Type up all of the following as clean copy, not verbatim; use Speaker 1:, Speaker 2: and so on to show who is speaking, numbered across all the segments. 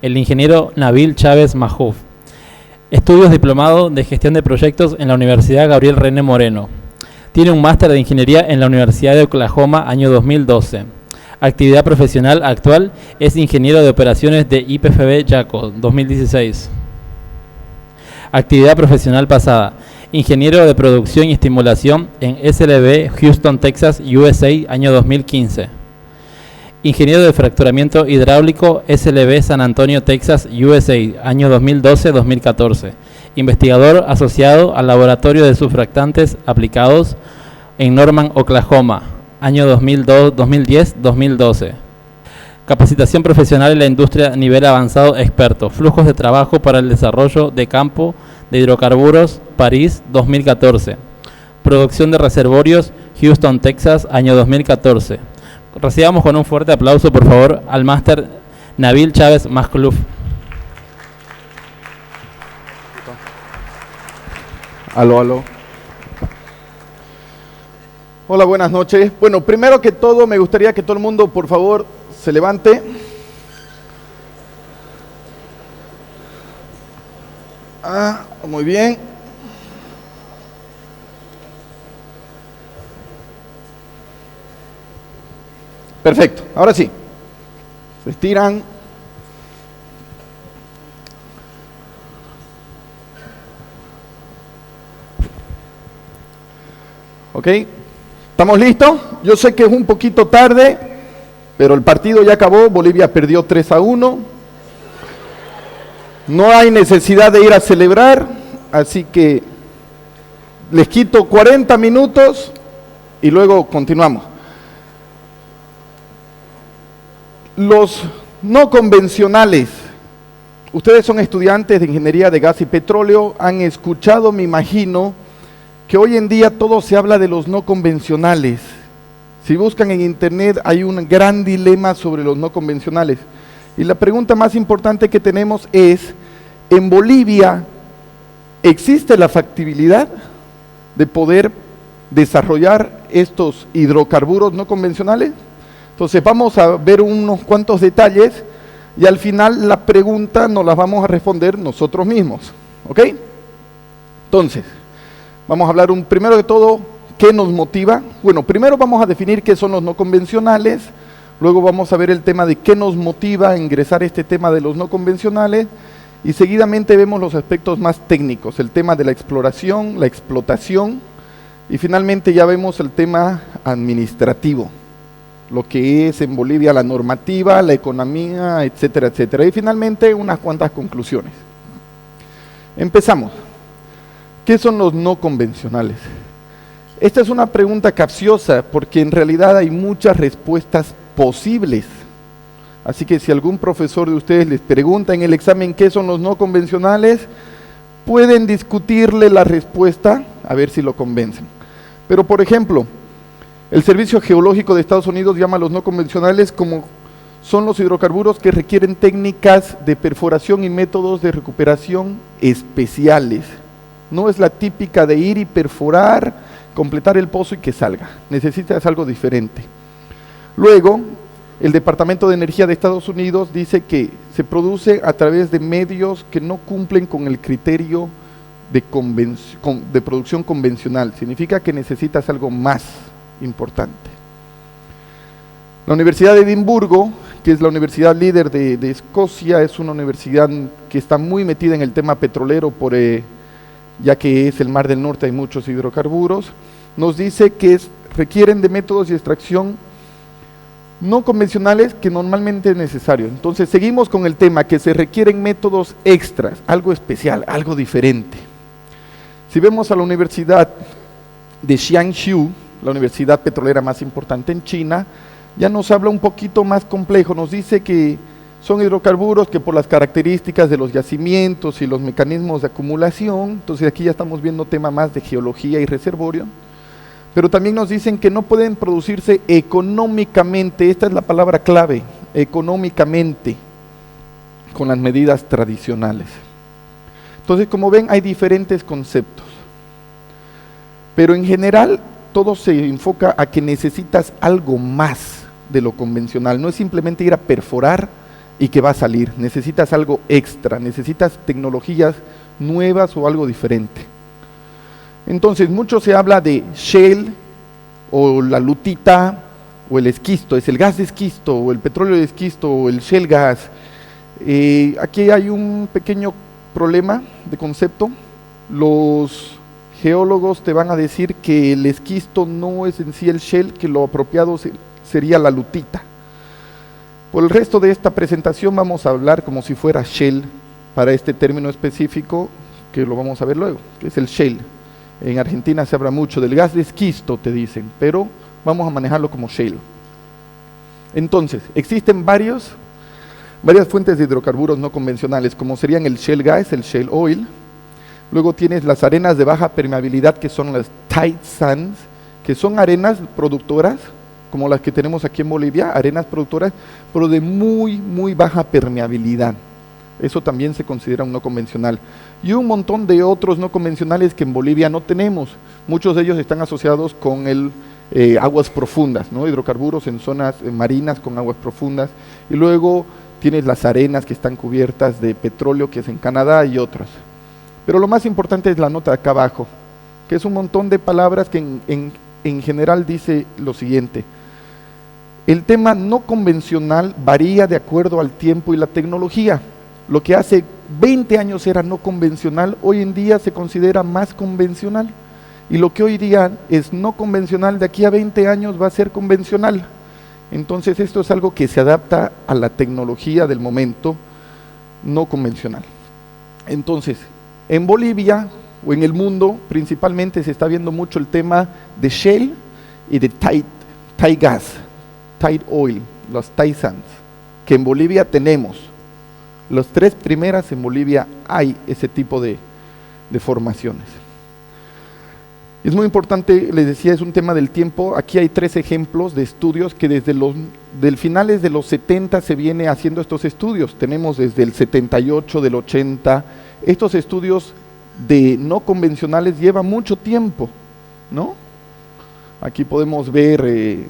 Speaker 1: el ingeniero Nabil Chávez Majouf. Estudios diplomado de gestión de proyectos en la Universidad Gabriel René Moreno. Tiene un máster de ingeniería en la Universidad de Oklahoma, año 2012. Actividad profesional actual es ingeniero de operaciones de IPFB Yaco, 2016. Actividad profesional pasada: ingeniero de producción y estimulación en SLB Houston, Texas, USA, año 2015. Ingeniero de fracturamiento hidráulico SLB San Antonio, Texas, USA, año 2012-2014. Investigador asociado al Laboratorio de Surfactantes Aplicados en Norman, Oklahoma, año 2010-2012. Capacitación profesional en la industria nivel avanzado experto. Flujos de trabajo para el desarrollo de campo de hidrocarburos, París, 2014. Producción de reservorios, Houston, Texas, año 2014. Recibamos con un fuerte aplauso, por favor, al máster Nabil Chávez Majouf.
Speaker 2: Aló. Hola, buenas noches. Bueno, primero que todo, me gustaría que todo el mundo, por favor, se levante. Muy bien. Perfecto, ahora sí. Se estiran. ¿Ok? ¿Estamos listos? Yo sé que es un poquito tarde, pero el partido ya acabó. Bolivia perdió 3-1. No hay necesidad de ir a celebrar, así que les quito 40 minutos y luego continuamos. Los no convencionales. Ustedes son estudiantes de Ingeniería de Gas y Petróleo, han escuchado, me imagino, que hoy en día todo se habla de los no convencionales. Si buscan en internet hay un gran dilema sobre los no convencionales. Y la pregunta más importante que tenemos es, ¿en Bolivia existe la factibilidad de poder desarrollar estos hidrocarburos no convencionales? Entonces vamos a ver unos cuantos detalles y al final la pregunta nos la vamos a responder nosotros mismos. ¿Ok? Entonces, vamos a hablar primero de todo, ¿qué nos motiva? Bueno, primero vamos a definir qué son los no convencionales, luego vamos a ver el tema de qué nos motiva a ingresar a este tema de los no convencionales y seguidamente vemos los aspectos más técnicos, el tema de la exploración, la explotación y finalmente ya vemos el tema administrativo, lo que es en Bolivia la normativa, la economía, etcétera, etcétera. Y finalmente unas cuantas conclusiones. Empezamos. ¿Qué son los no convencionales? Esta es una pregunta capciosa porque en realidad hay muchas respuestas posibles. Así que si algún profesor de ustedes les pregunta en el examen qué son los no convencionales, pueden discutirle la respuesta a ver si lo convencen. Pero por ejemplo, el Servicio Geológico de Estados Unidos llama a los no convencionales como son los hidrocarburos que requieren técnicas de perforación y métodos de recuperación especiales. No es la típica de ir y perforar, completar el pozo y que salga. Necesitas algo diferente. Luego, el Departamento de Energía de Estados Unidos dice que se produce a través de medios que no cumplen con el criterio de producción convencional. Significa que necesitas algo más importante. La Universidad de Edimburgo, que es la universidad líder de Escocia, es una universidad que está muy metida en el tema petrolero, ya que es el Mar del Norte, hay muchos hidrocarburos, nos dice que requieren de métodos de extracción no convencionales que normalmente es necesario. Entonces seguimos con el tema que se requieren métodos extras, algo especial, algo diferente. Si vemos a la Universidad de Jiangsu, la universidad petrolera más importante en China, ya nos habla un poquito más complejo, nos dice que son hidrocarburos que por las características de los yacimientos y los mecanismos de acumulación, entonces aquí ya estamos viendo tema más de geología y reservorio, pero también nos dicen que no pueden producirse económicamente, esta es la palabra clave, económicamente, con las medidas tradicionales. Entonces, como ven, hay diferentes conceptos, pero en general todo se enfoca a que necesitas algo más de lo convencional, no es simplemente ir a perforar y que va a salir. Necesitas algo extra, necesitas tecnologías nuevas o algo diferente. Entonces, mucho se habla de shale o la lutita o el esquisto, es el gas de esquisto o el petróleo de esquisto o el shale gas. Aquí hay un pequeño problema de concepto. Los geólogos te van a decir que el esquisto no es en sí el shale, que lo apropiado sería la lutita. Por el resto de esta presentación vamos a hablar como si fuera shale para este término específico que lo vamos a ver luego, que es el shale. En Argentina se habla mucho del gas de esquisto, te dicen, pero vamos a manejarlo como shale. Entonces, existen varias fuentes de hidrocarburos no convencionales, como serían el shale gas, el shale oil. Luego tienes las arenas de baja permeabilidad, que son las tight sands, que son arenas productoras, como las que tenemos aquí en Bolivia, arenas productoras, pero de muy baja permeabilidad. Eso también se considera un no convencional. Y un montón de otros no convencionales que en Bolivia no tenemos. Muchos de ellos están asociados con aguas profundas, ¿no? Hidrocarburos en zonas marinas con aguas profundas. Y luego tienes las arenas que están cubiertas de petróleo, que es en Canadá, y otras. Pero lo más importante es la nota de acá abajo, que es un montón de palabras que en general dice lo siguiente. El tema no convencional varía de acuerdo al tiempo y la tecnología. Lo que hace 20 años era no convencional, hoy en día se considera más convencional. Y lo que hoy día es no convencional, de aquí a 20 años va a ser convencional. Entonces esto es algo que se adapta a la tecnología del momento no convencional. Entonces, en Bolivia o en el mundo principalmente se está viendo mucho el tema de shale y de tight gas, tight oil, los tight sands, que en Bolivia tenemos. Las tres primeras en Bolivia hay ese tipo de formaciones. Es muy importante, les decía, es un tema del tiempo. Aquí hay 3 ejemplos de estudios que desde finales de los 70 se viene haciendo estos estudios. Tenemos desde el 78, del 80. Estos estudios de no convencionales llevan mucho tiempo, ¿no? Aquí podemos ver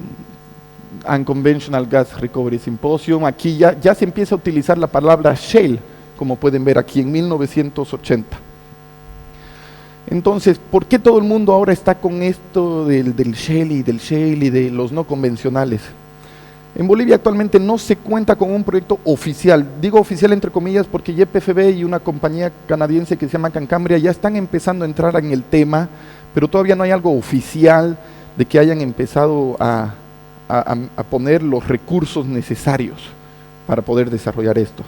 Speaker 2: Unconventional Gas Recovery Symposium. Aquí ya se empieza a utilizar la palabra shale, como pueden ver aquí en 1980. Entonces, ¿por qué todo el mundo ahora está con esto del shale y de los no convencionales? En Bolivia actualmente no se cuenta con un proyecto oficial, digo oficial entre comillas porque YPFB y una compañía canadiense que se llama Cancambria ya están empezando a entrar en el tema, pero todavía no hay algo oficial de que hayan empezado a poner los recursos necesarios para poder desarrollar esto.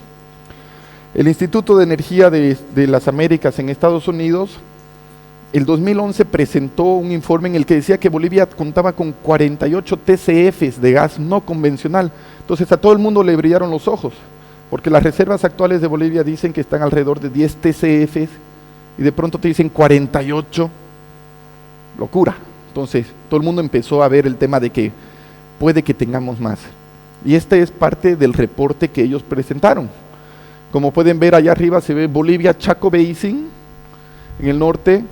Speaker 2: El Instituto de Energía de las Américas en Estados Unidos, el 2011 presentó un informe en el que decía que Bolivia contaba con 48 TCFs de gas no convencional. Entonces a todo el mundo le brillaron los ojos, porque las reservas actuales de Bolivia dicen que están alrededor de 10 TCFs y de pronto te dicen 48, locura. Entonces todo el mundo empezó a ver el tema de que puede que tengamos más. Y este es parte del reporte que ellos presentaron. Como pueden ver allá arriba se ve Bolivia Chaco Basin en el norte,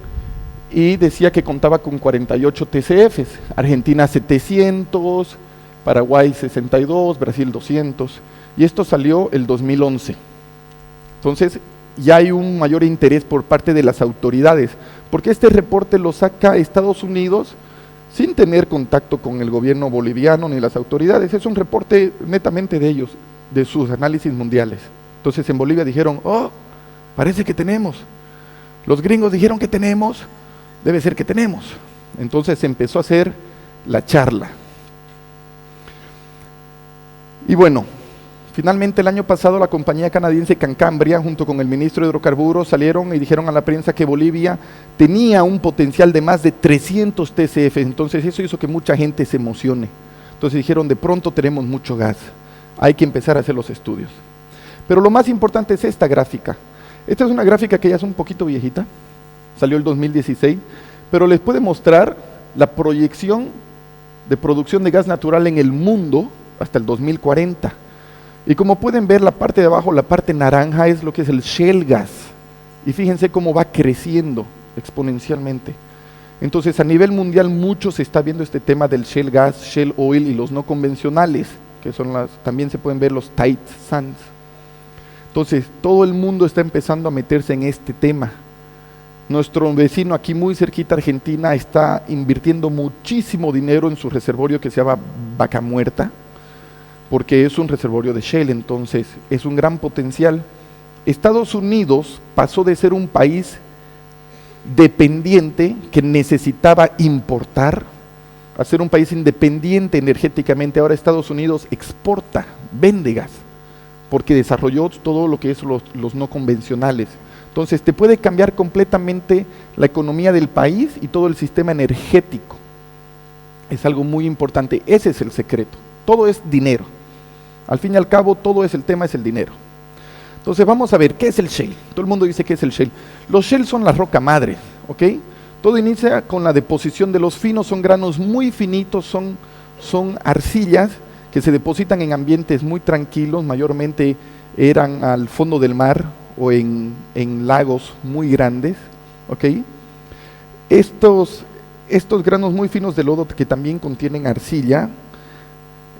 Speaker 2: y decía que contaba con 48 TCFs, Argentina 700, Paraguay 62, Brasil 200, y esto salió el 2011. Entonces ya hay un mayor interés por parte de las autoridades, porque este reporte lo saca Estados Unidos sin tener contacto con el gobierno boliviano ni las autoridades, es un reporte netamente de ellos, de sus análisis mundiales. Entonces en Bolivia dijeron, oh, parece que tenemos, los gringos dijeron que tenemos, debe ser que tenemos. Entonces se empezó a hacer la charla. Y bueno, finalmente el año pasado la compañía canadiense Cancambria, junto con el ministro de Hidrocarburos, salieron y dijeron a la prensa que Bolivia tenía un potencial de más de 300 TCF. Entonces eso hizo que mucha gente se emocione. Entonces dijeron, de pronto tenemos mucho gas, hay que empezar a hacer los estudios. Pero lo más importante es esta gráfica. Esta es una gráfica que ya es un poquito viejita, salió el 2016, pero les puede mostrar la proyección de producción de gas natural en el mundo hasta el 2040. Y como pueden ver, la parte de abajo, la parte naranja, es lo que es el shale gas. Y fíjense cómo va creciendo exponencialmente. Entonces, a nivel mundial, mucho se está viendo este tema del shale gas, shale oil y los no convencionales, que son también se pueden ver los tight sands. Entonces, todo el mundo está empezando a meterse en este tema. Nuestro vecino aquí muy cerquita, Argentina, está invirtiendo muchísimo dinero en su reservorio que se llama Vaca Muerta, porque es un reservorio de shale, entonces es un gran potencial. Estados Unidos pasó de ser un país dependiente que necesitaba importar a ser un país independiente energéticamente. Ahora Estados Unidos exporta, vende gas, porque desarrolló todo lo que es los no convencionales. Entonces te puede cambiar completamente la economía del país y todo el sistema energético. Es algo muy importante, ese es el secreto. Todo es dinero. Al fin y al cabo, todo es el tema, es el dinero. Entonces vamos a ver, ¿qué es el shale? Todo el mundo dice que es el shale. Los shale son la roca madre, ¿ok? Todo inicia con la deposición de los finos, son granos muy finitos, son arcillas que se depositan en ambientes muy tranquilos, mayormente eran al fondo del mar o en lagos muy grandes, ¿ok? Estos granos muy finos de lodo que también contienen arcilla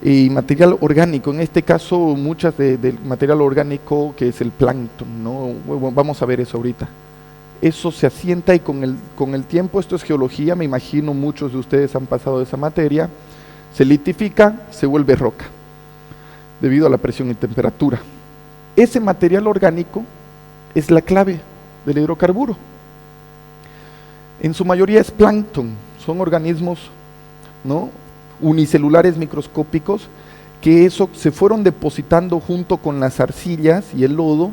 Speaker 2: y material orgánico, en este caso muchas del material orgánico que es el plancton, ¿no? Vamos a ver eso ahorita. Eso se asienta y con el tiempo, esto es geología, me imagino muchos de ustedes han pasado esa materia, se litifica, se vuelve roca, debido a la presión y temperatura. Ese material orgánico es la clave del hidrocarburo. En su mayoría es plancton, son organismos, ¿no?, unicelulares microscópicos, que eso se fueron depositando junto con las arcillas y el lodo,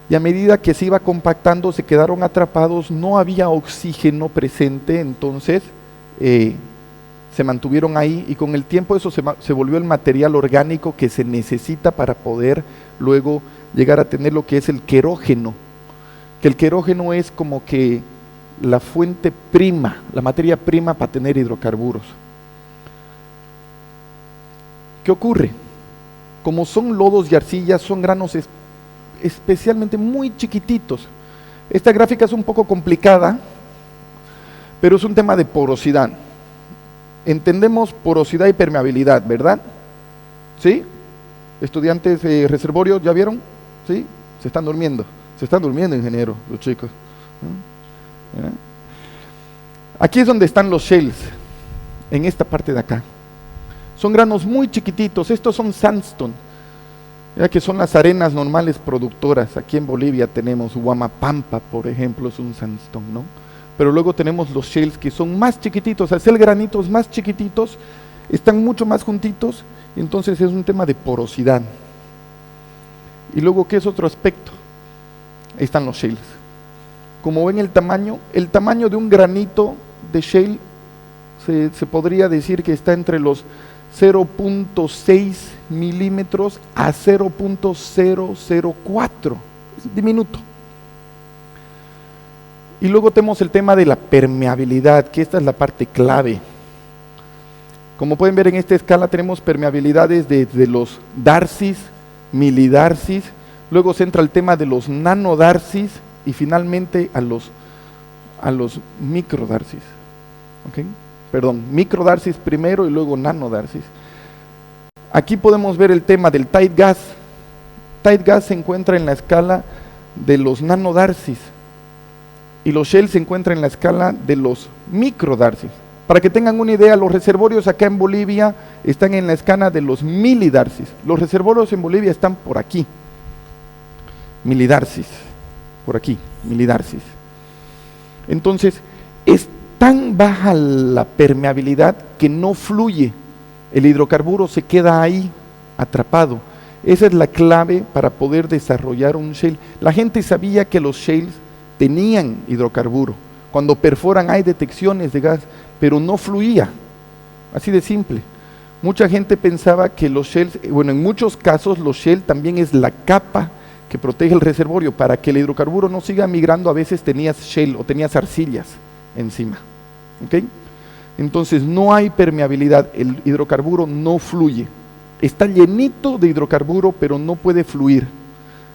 Speaker 2: y a medida que se iba compactando se quedaron atrapados, no había oxígeno presente, entonces se mantuvieron ahí, y con el tiempo eso se volvió el material orgánico que se necesita para poder luego llegar a tener lo que es el querógeno, que el querógeno es como que la fuente prima, la materia prima para tener hidrocarburos. ¿Qué ocurre? Como son lodos y arcillas, son granos especialmente muy chiquititos. Esta gráfica es un poco complicada, pero es un tema de porosidad. Entendemos porosidad y permeabilidad, ¿verdad? ¿Sí? Estudiantes de reservorio, ¿ya vieron? ¿Sí? Se están durmiendo, ingeniero, los chicos. ¿Ya? Aquí es donde están los shales, en esta parte de acá. Son granos muy chiquititos, estos son sandstone, ya que son las arenas normales productoras. Aquí en Bolivia tenemos Huamapampa, por ejemplo, es un sandstone, ¿no? Pero luego tenemos los shales que son más chiquititos, al ser granitos más chiquititos, están mucho más juntitos, entonces es un tema de porosidad. Y luego, ¿qué es otro aspecto? Ahí están los shales. Como ven el tamaño de un granito de shale se podría decir que está entre los 0.6 milímetros a 0.004, es diminuto. Y luego tenemos el tema de la permeabilidad, que esta es la parte clave. Como pueden ver en esta escala tenemos permeabilidades desde los darcis, milidarcis, luego se entra el tema de los nanodarcis y finalmente a los microdarcis. ¿Okay? Perdón, microdarcis primero y luego nanodarcis. Aquí podemos ver el tema del tight gas. Tight gas se encuentra en la escala de los nanodarcis y los shales se encuentran en la escala de los microdarcis. Para que tengan una idea, los reservorios acá en Bolivia están en la escala de los milidarcis. Los reservorios en Bolivia están por aquí, milidarcis, por aquí, milidarcis. Entonces, es tan baja la permeabilidad que no fluye, el hidrocarburo se queda ahí atrapado. Esa es la clave para poder desarrollar un shale. La gente sabía que los shales tenían hidrocarburo, cuando perforan hay detecciones de gas, pero no fluía, así de simple. Mucha gente pensaba que los shales, bueno, en muchos casos los shales también es la capa que protege el reservorio. Para que el hidrocarburo no siga migrando, a veces tenías shale o tenías arcillas encima. ¿Okay? Entonces no hay permeabilidad, el hidrocarburo no fluye, está llenito de hidrocarburo pero no puede fluir.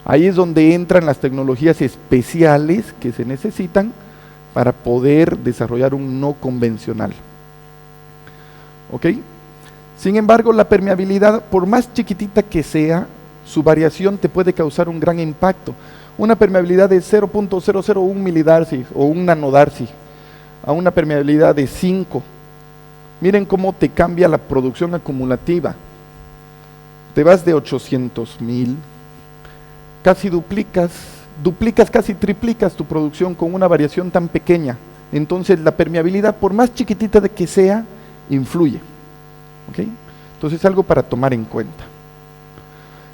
Speaker 2: Ahí es donde entran las tecnologías especiales que se necesitan para poder desarrollar un no convencional. ¿Ok? Sin embargo, la permeabilidad, por más chiquitita que sea, su variación te puede causar un gran impacto. Una permeabilidad de 0.001 milidarcy o un nanodarcy a una permeabilidad de 5. Miren cómo te cambia la producción acumulativa. Te vas de 800,000, casi duplicas, casi triplicas tu producción con una variación tan pequeña. Entonces la permeabilidad, por más chiquitita de que sea, influye. ¿Okay? Entonces es algo para tomar en cuenta.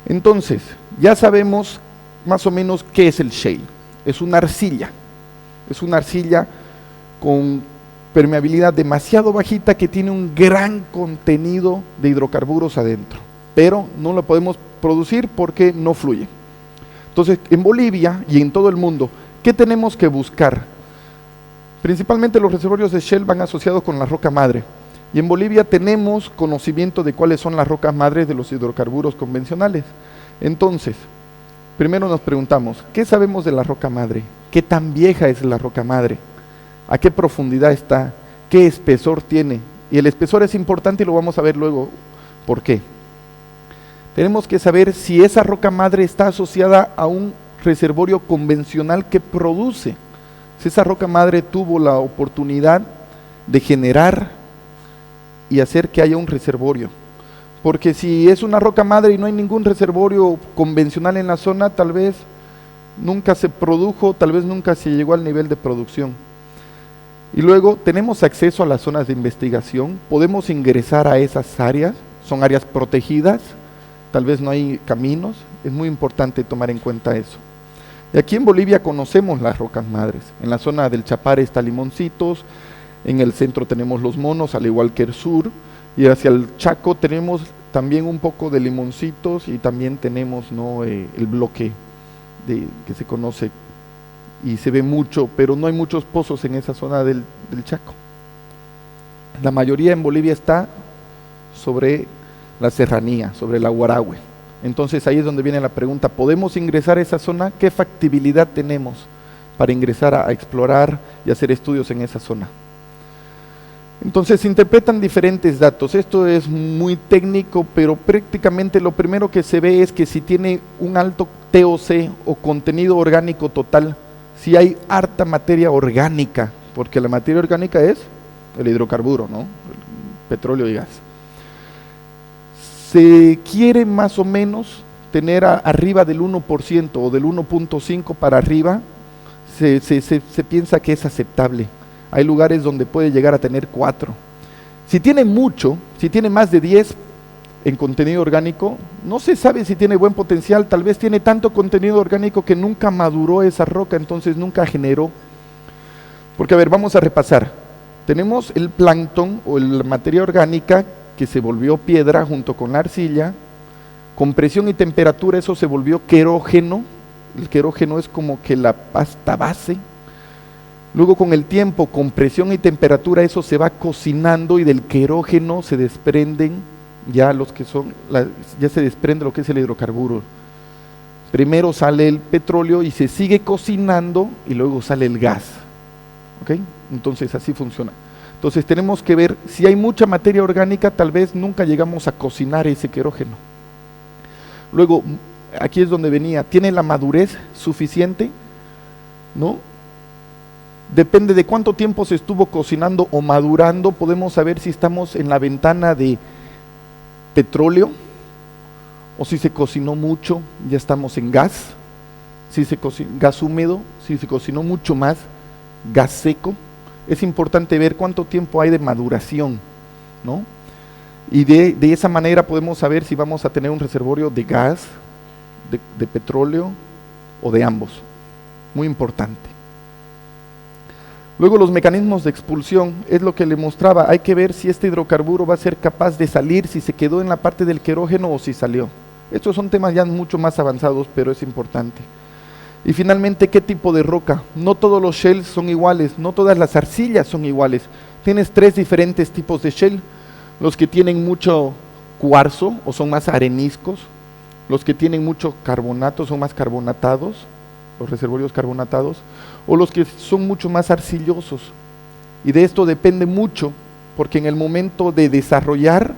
Speaker 2: Entonces, ya sabemos más o menos qué es el shale. Es una arcilla con permeabilidad demasiado bajita que tiene un gran contenido de hidrocarburos adentro, pero no lo podemos producir porque no fluye. Entonces, en Bolivia y en todo el mundo, ¿qué tenemos que buscar? Principalmente los reservorios de shale van asociados con la roca madre, y en Bolivia tenemos conocimiento de cuáles son las rocas madres de los hidrocarburos convencionales. Entonces, primero nos preguntamos, ¿qué sabemos de la roca madre? ¿Qué tan vieja es la roca madre? ¿A qué profundidad está? ¿Qué espesor tiene? Y el espesor es importante y lo vamos a ver luego. ¿Por qué? Tenemos que saber si esa roca madre está asociada a un reservorio convencional que produce. Si esa roca madre tuvo la oportunidad de generar y hacer que haya un reservorio. Porque si es una roca madre y no hay ningún reservorio convencional en la zona, tal vez nunca se produjo, tal vez nunca se llegó al nivel de producción. Y luego tenemos acceso a las zonas de investigación, podemos ingresar a esas áreas, son áreas protegidas, tal vez no hay caminos, es muy importante tomar en cuenta eso. Y aquí en Bolivia conocemos las rocas madres, en la zona del Chapare está Limoncitos, en el centro tenemos Los Monos, al igual que el sur, y hacia el Chaco tenemos también un poco de Limoncitos y también tenemos el bloque que se conoce y se ve mucho, pero no hay muchos pozos en esa zona del Chaco. La mayoría en Bolivia está sobre la serranía, sobre el Aguarahue. Entonces ahí es donde viene la pregunta, ¿podemos ingresar a esa zona? ¿Qué factibilidad tenemos para ingresar a explorar y hacer estudios en esa zona? Entonces se interpretan diferentes datos, esto es muy técnico, pero prácticamente lo primero que se ve es que si tiene un alto TOC o contenido orgánico total, si hay harta materia orgánica, porque la materia orgánica es el hidrocarburo, ¿no? El petróleo y gas. Se quiere más o menos tener arriba del 1% o del 1.5 para arriba, se piensa que es aceptable. Hay lugares donde puede llegar a tener 4. Si tiene mucho, si tiene más de 10 en contenido orgánico, no se sabe si tiene buen potencial, tal vez tiene tanto contenido orgánico que nunca maduró esa roca, entonces nunca generó. Porque a ver, vamos a repasar. Tenemos el plancton o la materia orgánica que se volvió piedra junto con la arcilla, con presión y temperatura eso se volvió querógeno, el querógeno es como que la pasta base. Luego con el tiempo, con presión y temperatura, eso se va cocinando y del querógeno se desprenden ya ya se desprende lo que es el hidrocarburo. Primero sale el petróleo y se sigue cocinando y luego sale el gas. ¿Ok? Entonces así funciona. Entonces tenemos que ver, si hay mucha materia orgánica, tal vez nunca llegamos a cocinar ese querógeno. Luego, aquí es donde venía, ¿tiene la madurez suficiente? ¿No? Depende de cuánto tiempo se estuvo cocinando o madurando, podemos saber si estamos en la ventana de petróleo o si se cocinó mucho, ya estamos en gas, si se gas húmedo, si se cocinó mucho más, gas seco. Es importante ver cuánto tiempo hay de maduración, ¿no? Y de esa manera podemos saber si vamos a tener un reservorio de gas, de petróleo o de ambos. Muy importante. Luego los mecanismos de expulsión, es lo que le mostraba, hay que ver si este hidrocarburo va a ser capaz de salir, si se quedó en la parte del querógeno o si salió. Estos son temas ya mucho más avanzados, pero es importante. Y finalmente, ¿qué tipo de roca? No todos los shales son iguales, no todas las arcillas son iguales. Tienes 3 diferentes tipos de shale, los que tienen mucho cuarzo o son más areniscos, los que tienen mucho carbonato son más carbonatados, los reservorios carbonatados, o los que son mucho más arcillosos. Y de esto depende mucho, porque en el momento de desarrollar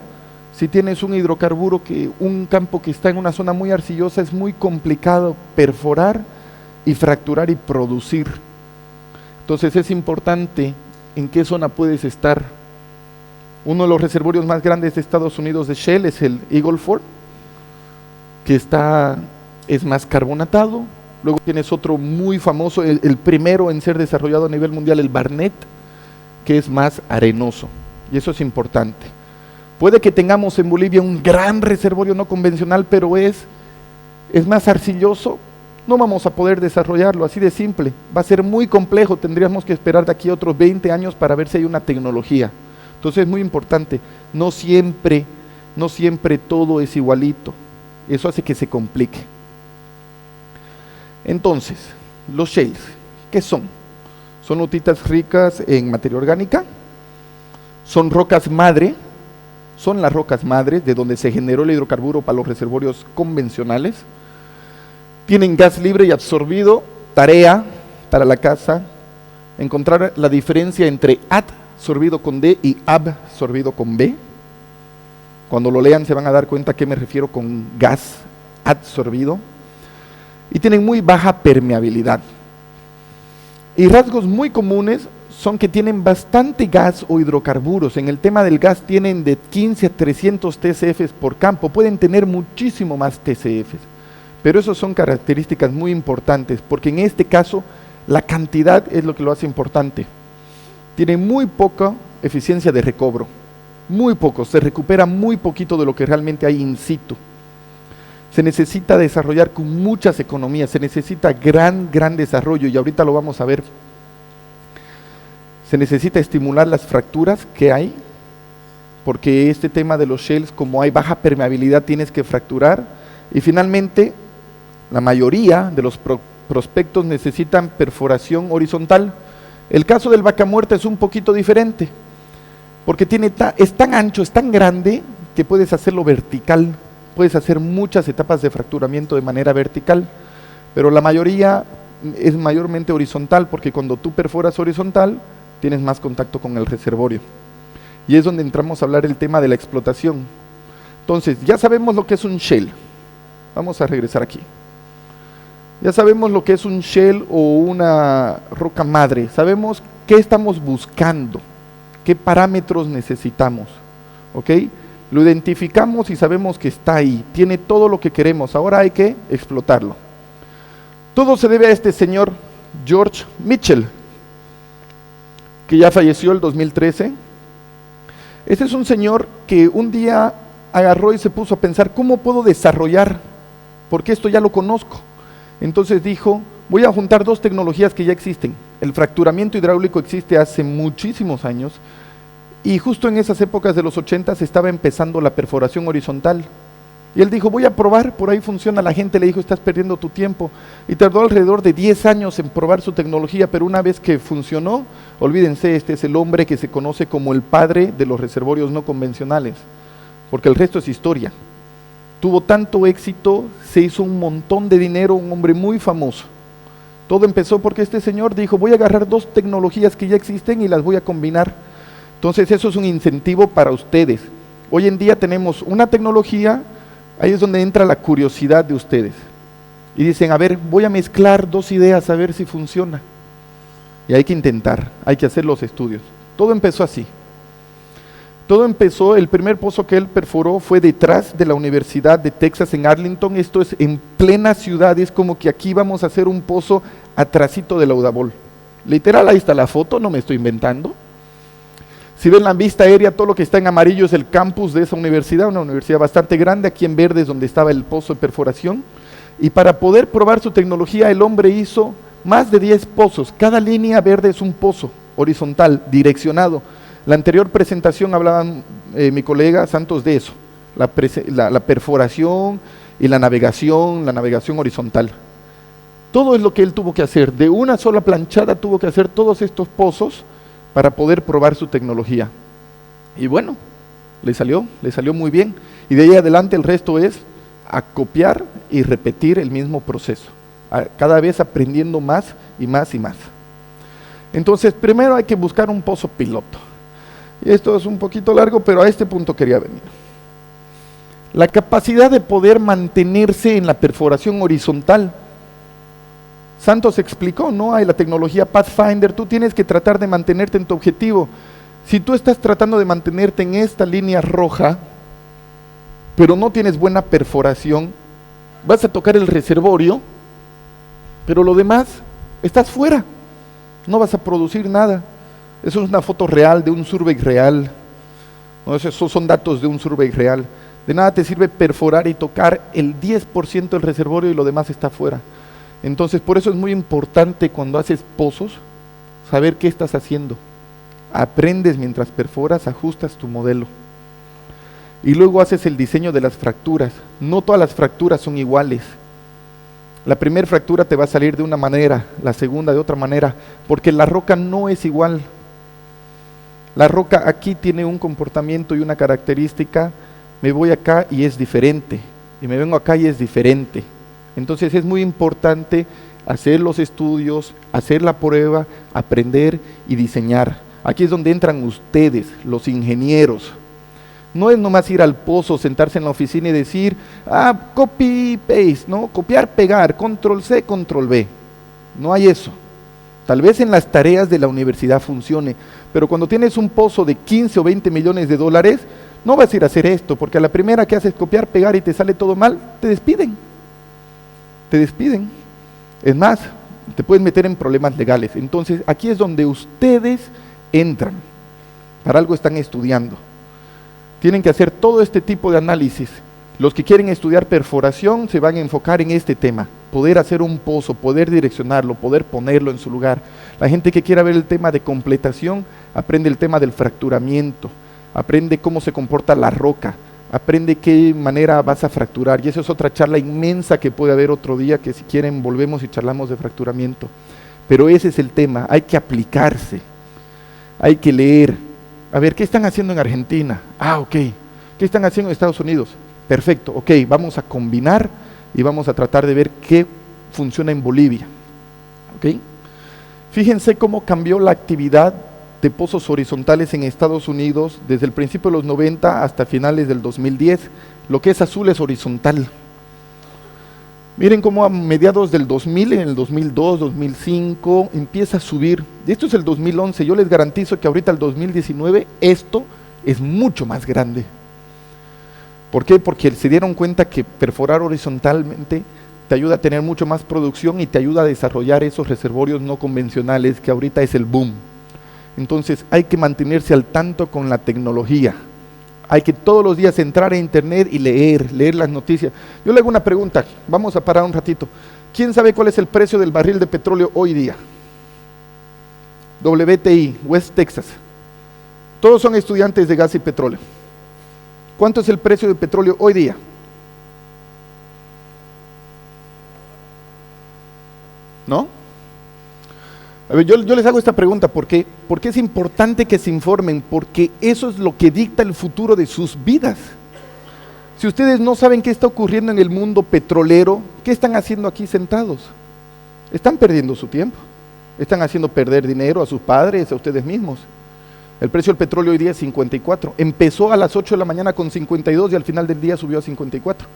Speaker 2: Si tienes un hidrocarburo, un campo que está en una zona muy arcillosa, es muy complicado perforar y fracturar y producir. Entonces es importante en qué zona puedes estar. Uno de los reservorios más grandes de Estados Unidos de Shell es el Eagle Ford, que es más carbonatado. Luego tienes otro muy famoso, el primero en ser desarrollado a nivel mundial, el Barnett, que es más arenoso. Y eso es importante. Puede que tengamos en Bolivia un gran reservorio no convencional, pero es más arcilloso. No vamos a poder desarrollarlo, así de simple. Va a ser muy complejo, tendríamos que esperar de aquí a otros 20 años para ver si hay una tecnología. Entonces es muy importante, no siempre todo es igualito. Eso hace que se complique. Entonces, los shales, ¿qué son? Son lutitas ricas en materia orgánica, son rocas madre, son las rocas madres de donde se generó el hidrocarburo para los reservorios convencionales. Tienen gas libre y absorbido. Tarea para la casa: encontrar la diferencia entre adsorbido con D y absorbido con B. Cuando lo lean se van a dar cuenta a qué me refiero con gas adsorbido. Y tienen muy baja permeabilidad. Y rasgos muy comunes son que tienen bastante gas o hidrocarburos. En el tema del gas tienen de 15 a 300 TCFs por campo. Pueden tener muchísimo más TCFs. Pero esas son características muy importantes, porque en este caso la cantidad es lo que lo hace importante. Tiene muy poca eficiencia de recobro, muy poco, se recupera muy poquito de lo que realmente hay in situ. Se necesita desarrollar con muchas economías, se necesita gran desarrollo, y ahorita lo vamos a ver. Se necesita estimular las fracturas que hay, porque este tema de los shales, como hay baja permeabilidad, tienes que fracturar. Y finalmente, la mayoría de los prospectos necesitan perforación horizontal. El caso del Vaca Muerta es un poquito diferente, porque es tan ancho, es tan grande, que puedes hacerlo vertical, puedes hacer muchas etapas de fracturamiento de manera vertical, pero la mayoría es mayormente horizontal, porque cuando tú perforas horizontal, tienes más contacto con el reservorio. Y es donde entramos a hablar el tema de la explotación. Entonces, ya sabemos lo que es un shale. Vamos a regresar aquí. Ya sabemos lo que es un shale o una roca madre. Sabemos qué estamos buscando, qué parámetros necesitamos. ¿Ok? Lo identificamos y sabemos que está ahí. Tiene todo lo que queremos. Ahora hay que explotarlo. Todo se debe a este señor George Mitchell, que ya falleció el 2013. Este es un señor que un día agarró y se puso a pensar, ¿cómo puedo desarrollar? Porque esto ya lo conozco. Entonces dijo, voy a juntar dos tecnologías que ya existen. El fracturamiento hidráulico existe hace muchísimos años, y justo en esas épocas de los 80 se estaba empezando la perforación horizontal. Y él dijo, voy a probar, por ahí funciona. La gente le dijo, estás perdiendo tu tiempo. Y tardó alrededor de 10 años en probar su tecnología, pero una vez que funcionó, olvídense, este es el hombre que se conoce como el padre de los reservorios no convencionales, porque el resto es historia. Tuvo tanto éxito, se hizo un montón de dinero, un hombre muy famoso. Todo empezó porque este señor dijo, voy a agarrar dos tecnologías que ya existen y las voy a combinar. Entonces eso es un incentivo para ustedes. Hoy en día tenemos una tecnología. Ahí es donde entra la curiosidad de ustedes. Y dicen, a ver, voy a mezclar dos ideas a ver si funciona. Y hay que intentar, hay que hacer los estudios. Todo empezó así. Todo empezó, el primer pozo que él perforó fue detrás de la Universidad de Texas en Arlington. Esto es en plena ciudad, es como que aquí vamos a hacer un pozo atrasito de la Udabol. Literal, ahí está la foto, no me estoy inventando. Si ven la vista aérea, todo lo que está en amarillo es el campus de esa universidad, una universidad bastante grande. Aquí en verde es donde estaba el pozo de perforación. Y para poder probar su tecnología, el hombre hizo más de 10 pozos. Cada línea verde es un pozo horizontal, direccionado. La anterior presentación hablaban mi colega Santos de eso, la perforación y la navegación horizontal. Todo es lo que él tuvo que hacer. De una sola planchada tuvo que hacer todos estos pozos para poder probar su tecnología. Y bueno, le salió muy bien. Y de ahí adelante el resto es a copiar y repetir el mismo proceso, cada vez aprendiendo más y más y más. Entonces, primero hay que buscar un pozo piloto. Y esto es un poquito largo, pero a este punto quería venir. La capacidad de poder mantenerse en la perforación horizontal. Santos explicó, ¿no? Hay la tecnología Pathfinder, tú tienes que tratar de mantenerte en tu objetivo. Si tú estás tratando de mantenerte en esta línea roja, pero no tienes buena perforación, vas a tocar el reservorio, pero lo demás, estás fuera, no vas a producir nada. Eso es una foto real de un survey real, ¿no? Esos son datos de un survey real. De nada te sirve perforar y tocar el 10% del reservorio y lo demás está fuera. Entonces, por eso es muy importante cuando haces pozos, saber qué estás haciendo. Aprendes mientras perforas, ajustas tu modelo. Y luego haces el diseño de las fracturas. No todas las fracturas son iguales. La primera fractura te va a salir de una manera, la segunda de otra manera, porque la roca no es igual. La roca aquí tiene un comportamiento y una característica. Me voy acá y es diferente, y me vengo acá y es diferente. Entonces es muy importante hacer los estudios, hacer la prueba, aprender y diseñar. Aquí es donde entran ustedes, los ingenieros. No es nomás ir al pozo, sentarse en la oficina y decir, copy, paste, ¿no? Copiar, pegar, control C, control V. No hay eso. Tal vez en las tareas de la universidad funcione, pero cuando tienes un pozo de 15 o 20 millones de dólares, no vas a ir a hacer esto, porque a la primera que haces copiar, pegar y te sale todo mal, te despiden. Te despiden. Es más, te puedes meter en problemas legales. Entonces, aquí es donde ustedes entran. Para algo están estudiando. Tienen que hacer todo este tipo de análisis. Los que quieren estudiar perforación se van a enfocar en este tema. Poder hacer un pozo, poder direccionarlo, poder ponerlo en su lugar. La gente que quiera ver el tema de completación, aprende el tema del fracturamiento. Aprende cómo se comporta la roca. Aprende qué manera vas a fracturar. Y eso es otra charla inmensa que puede haber otro día, que si quieren volvemos y charlamos de fracturamiento. Pero ese es el tema, hay que aplicarse, hay que leer. A ver, ¿qué están haciendo en Argentina? Ok. ¿Qué están haciendo en Estados Unidos? Perfecto, ok, vamos a combinar y vamos a tratar de ver qué funciona en Bolivia. ¿Ok? Fíjense cómo cambió la actividad de pozos horizontales en Estados Unidos desde el principio de los 90 hasta finales del 2010. Lo que es azul es horizontal. Miren cómo a mediados del 2000, en el 2002, 2005, empieza a subir. Esto es el 2011, yo les garantizo que ahorita el 2019 esto es mucho más grande. ¿Por qué? Porque se dieron cuenta que perforar horizontalmente te ayuda a tener mucho más producción y te ayuda a desarrollar esos reservorios no convencionales que ahorita es el boom. Entonces hay que mantenerse al tanto con la tecnología. Hay que todos los días entrar a internet y leer las noticias. Yo le hago una pregunta, vamos a parar un ratito. ¿Quién sabe cuál es el precio del barril de petróleo hoy día? WTI, West Texas. Todos son estudiantes de gas y petróleo. ¿Cuánto es el precio del petróleo hoy día? ¿No? A ver, yo les hago esta pregunta, ¿por qué? Porque es importante que se informen, porque eso es lo que dicta el futuro de sus vidas. Si ustedes no saben qué está ocurriendo en el mundo petrolero, ¿qué están haciendo aquí sentados? Están perdiendo su tiempo, están haciendo perder dinero a sus padres, a ustedes mismos. El precio del petróleo hoy día es 54, empezó a las 8 de la mañana con 52 y al final del día subió a 54.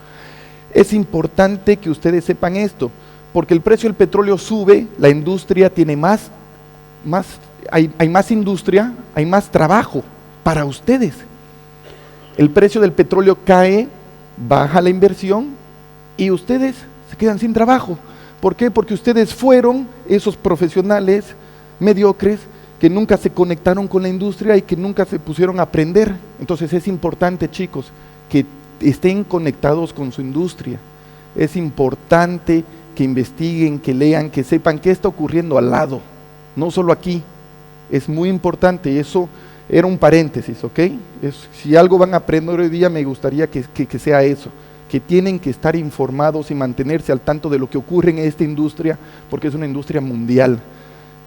Speaker 2: Es importante que ustedes sepan esto, porque el precio del petróleo sube, la industria tiene hay más industria, hay más trabajo para ustedes. El precio del petróleo cae, baja la inversión y ustedes se quedan sin trabajo. ¿Por qué? Porque ustedes fueron esos profesionales mediocres que nunca se conectaron con la industria y que nunca se pusieron a aprender. Entonces es importante, chicos, que estén conectados con su industria. Es importante que investiguen, que lean, que sepan qué está ocurriendo al lado, no solo aquí. Es muy importante, y eso era un paréntesis, ¿ok? Si algo van a aprender hoy día, me gustaría que sea eso, que tienen que estar informados y mantenerse al tanto de lo que ocurre en esta industria, porque es una industria mundial,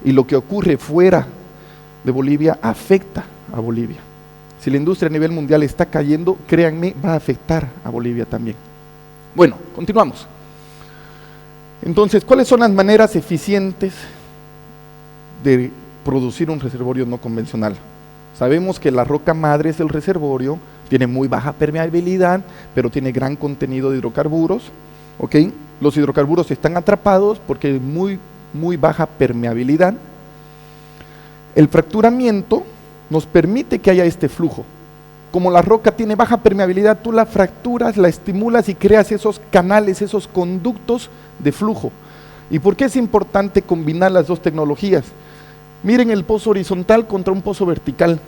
Speaker 2: y lo que ocurre fuera de Bolivia afecta a Bolivia. Si la industria a nivel mundial está cayendo, créanme, va a afectar a Bolivia también. Bueno, continuamos. Entonces, ¿cuáles son las maneras eficientes de producir un reservorio no convencional? Sabemos que la roca madre es el reservorio, Tiene muy baja permeabilidad, pero tiene gran contenido de hidrocarburos. ¿Ok? Los hidrocarburos están atrapados porque es muy baja permeabilidad. El fracturamiento nos permite que haya este flujo. Como la roca tiene baja permeabilidad, tú la fracturas, la estimulas y creas esos canales, esos conductos de flujo. ¿Y por qué es importante combinar las dos tecnologías? Miren el pozo horizontal contra un pozo vertical.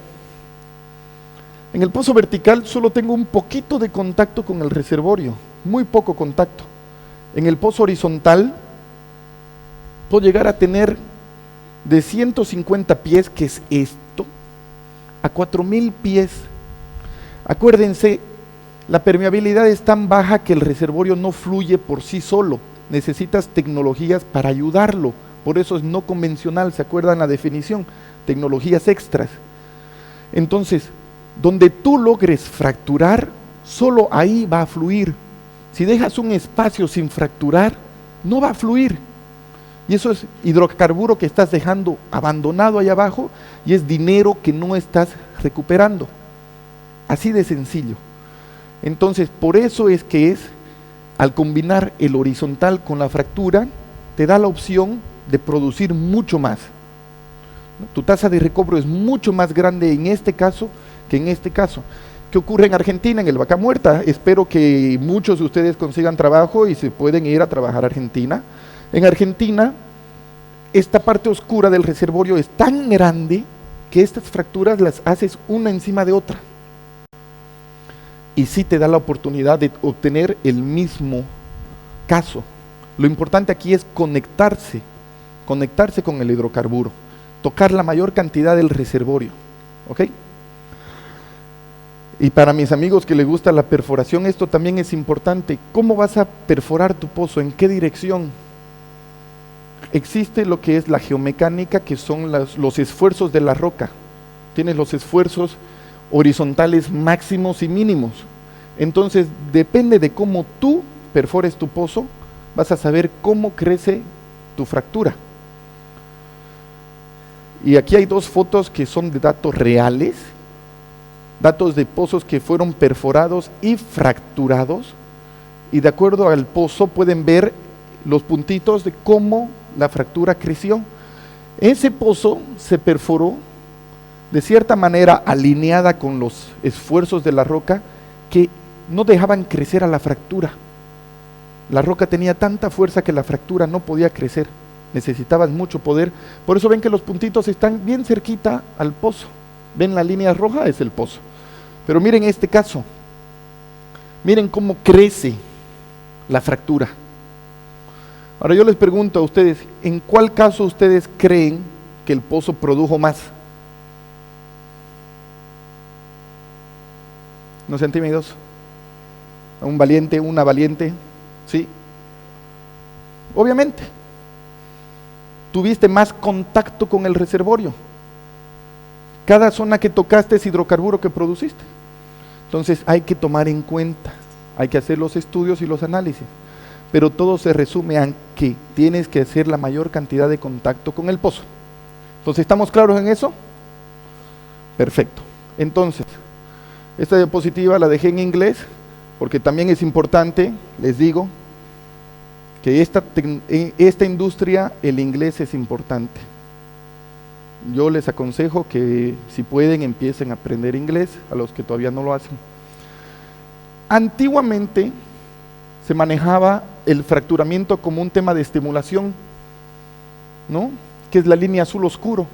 Speaker 2: En el pozo vertical solo tengo un poquito de contacto con el reservorio, muy poco contacto. En el pozo horizontal puedo llegar a tener de 150 pies, que es esto, a 4000 pies. Acuérdense, la permeabilidad es tan baja que el reservorio no fluye por sí solo. Necesitas tecnologías para ayudarlo. Por eso es no convencional, ¿se acuerdan la definición? Tecnologías extras. Entonces, donde tú logres fracturar, solo ahí va a fluir. Si dejas un espacio sin fracturar, no va a fluir. Y eso es hidrocarburo que estás dejando abandonado ahí abajo y es dinero que no estás recuperando. Así de sencillo. Entonces, por eso es que al combinar el horizontal con la fractura, te da la opción de producir mucho más. Tu tasa de recobro es mucho más grande en este caso que en este caso. ¿Qué ocurre en Argentina, en el Vaca Muerta? Espero que muchos de ustedes consigan trabajo y se pueden ir a trabajar a Argentina. En Argentina, esta parte oscura del reservorio es tan grande que estas fracturas las haces una encima de otra. Y sí te da la oportunidad de obtener el mismo caso. Lo importante aquí es conectarse con el hidrocarburo, tocar la mayor cantidad del reservorio. ¿Ok? Y para mis amigos que les gusta la perforación, esto también es importante. ¿Cómo vas a perforar tu pozo? ¿En qué dirección? Existe lo que es la geomecánica, que son los esfuerzos de la roca. Tienes los esfuerzos horizontales máximos y mínimos. Entonces, depende de cómo tú perfores tu pozo, vas a saber cómo crece tu fractura. Y aquí hay dos fotos que son de datos reales, datos de pozos que fueron perforados y fracturados, y de acuerdo al pozo pueden ver los puntitos de cómo la fractura creció. Ese pozo se perforó de cierta manera alineada con los esfuerzos de la roca que no dejaban crecer a la fractura. La roca tenía tanta fuerza que la fractura no podía crecer, necesitabas mucho poder. Por eso ven que los puntitos están bien cerquita al pozo. Ven la línea roja, es el pozo. Pero miren este caso, miren cómo crece la fractura. Ahora yo les pregunto a ustedes, ¿en cuál caso ustedes creen que el pozo produjo más? ¿No sean tímidos? ¿Un valiente, una valiente? ¿Sí? Obviamente. Tuviste más contacto con el reservorio. Cada zona que tocaste es hidrocarburo que produciste. Entonces hay que tomar en cuenta, hay que hacer los estudios y los análisis. Pero todo se resume a que tienes que hacer la mayor cantidad de contacto con el pozo. Entonces, ¿estamos claros en eso? Perfecto. Entonces, esta diapositiva la dejé en inglés, porque también es importante, les digo, que esta industria, el inglés es importante. Yo les aconsejo que si pueden empiecen a aprender inglés, a los que todavía no lo hacen. Antiguamente se manejaba el fracturamiento como un tema de estimulación, ¿no? Que es la línea azul oscuro.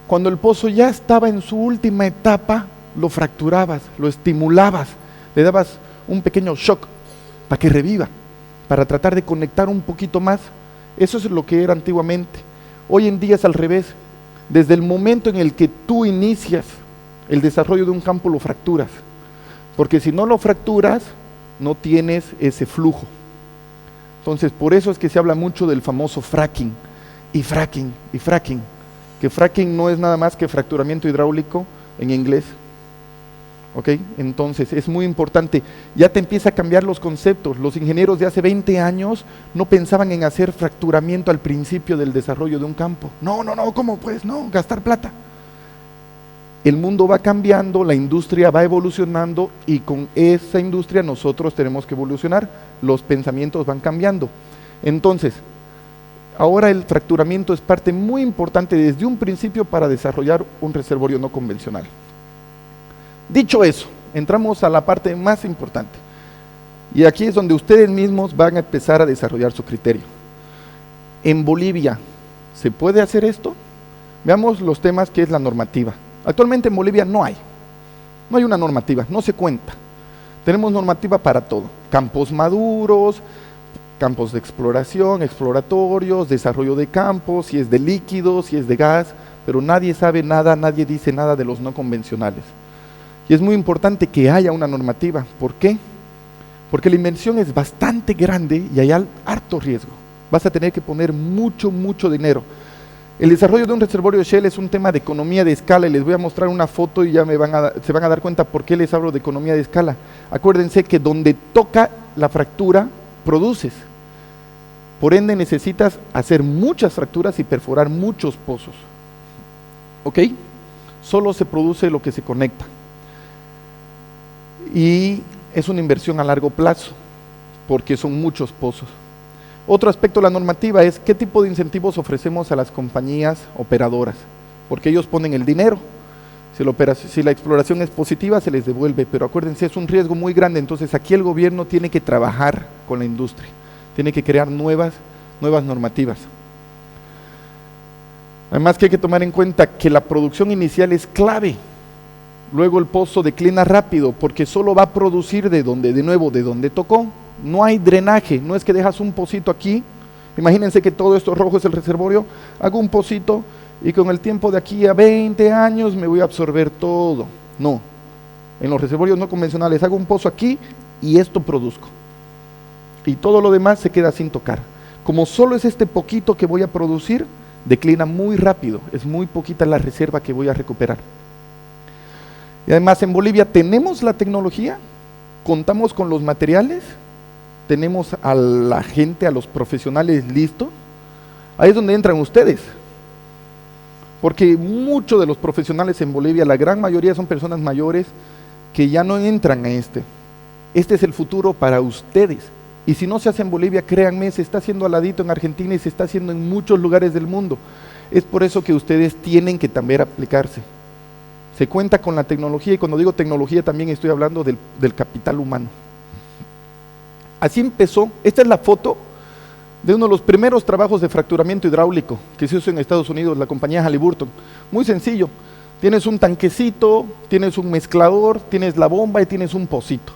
Speaker 2: Cuando el pozo ya estaba en su última etapa, lo fracturabas, lo estimulabas, le dabas un pequeño shock para que reviva, para tratar de conectar un poquito más. Eso es lo que era antiguamente. Hoy en día es al revés. Desde el momento en el que tú inicias el desarrollo de un campo, lo fracturas, porque si no lo fracturas, no tienes ese flujo. Entonces, por eso es que se habla mucho del famoso fracking, y fracking, y fracking, que fracking no es nada más que fracturamiento hidráulico en inglés. ¿Ok? Entonces, es muy importante. Ya te empieza a cambiar los conceptos. Los ingenieros de hace 20 años no pensaban en hacer fracturamiento al principio del desarrollo de un campo. No, ¿cómo pues? No, gastar plata. el mundo va cambiando, la industria va evolucionando y con esa industria nosotros tenemos que evolucionar, los pensamientos van cambiando. Entonces, ahora el fracturamiento es parte muy importante desde un principio para desarrollar un reservorio no convencional. Dicho eso, entramos a la parte más importante. Y aquí es donde ustedes mismos van a empezar a desarrollar su criterio. En Bolivia, ¿se puede hacer esto? Veamos los temas que es la normativa. Actualmente en Bolivia no hay una normativa, no se cuenta. Tenemos normativa para todo, campos maduros, campos de exploración, exploratorios, desarrollo de campos, si es de líquidos, si es de gas, pero nadie sabe nada, nadie dice nada de los no convencionales. Y es muy importante que haya una normativa. ¿Por qué? Porque la inversión es bastante grande y hay harto riesgo. Vas a tener que poner mucho dinero. El desarrollo de un reservorio de Shell es un tema de economía de escala y les voy a mostrar una foto y ya se van a dar cuenta por qué les hablo de economía de escala. Acuérdense que donde toca la fractura, produces. Por ende necesitas hacer muchas fracturas y perforar muchos pozos. ¿Ok? Solo se produce lo que se conecta. Y es una inversión a largo plazo, porque son muchos pozos. Otro aspecto de la normativa es qué tipo de incentivos ofrecemos a las compañías operadoras, porque ellos ponen el dinero. Si la exploración es positiva, se les devuelve, pero acuérdense, es un riesgo muy grande, entonces aquí el gobierno tiene que trabajar con la industria, tiene que crear nuevas normativas. Además que hay que tomar en cuenta que la producción inicial es clave, luego el pozo declina rápido, porque solo va a producir de donde tocó. No hay drenaje, no es que dejas un pocito aquí, imagínense que todo esto rojo es el reservorio, hago un pocito y con el tiempo de aquí a 20 años me voy a absorber todo. No, en los reservorios no convencionales hago un pozo aquí y esto produzco. Y todo lo demás se queda sin tocar. Como solo es este poquito que voy a producir, declina muy rápido, es muy poquita la reserva que voy a recuperar. Y además en Bolivia tenemos la tecnología, contamos con los materiales, tenemos a la gente, a los profesionales listos. Ahí es donde entran ustedes, porque muchos de los profesionales en Bolivia, la gran mayoría son personas mayores que ya no entran a este es el futuro para ustedes, y si no se hace en Bolivia, créanme, se está haciendo al ladito en Argentina y se está haciendo en muchos lugares del mundo. Es por eso que ustedes tienen que también aplicarse. Se cuenta con la tecnología, y cuando digo tecnología también estoy hablando del capital humano. Así empezó. Esta es la foto de uno de los primeros trabajos de fracturamiento hidráulico que se hizo en Estados Unidos, la compañía Halliburton. Muy sencillo, tienes un tanquecito, tienes un mezclador, tienes la bomba y tienes un pocito.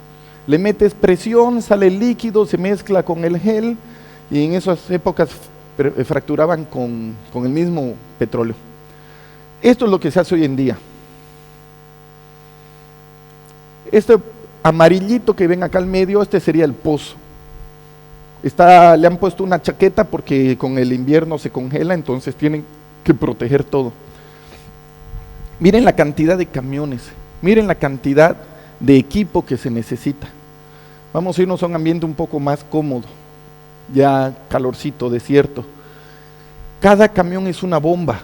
Speaker 2: Le metes presión, sale el líquido, se mezcla con el gel, y en esas épocas fracturaban con el mismo petróleo. Esto es lo que se hace hoy en día. Este amarillito que ven acá al medio, este sería el pozo. Le han puesto una chaqueta porque con el invierno se congela, entonces tienen que proteger todo. Miren la cantidad de camiones, miren la cantidad de equipo que se necesita. Vamos a irnos a un ambiente un poco más cómodo, ya calorcito, desierto. Cada camión es una bomba.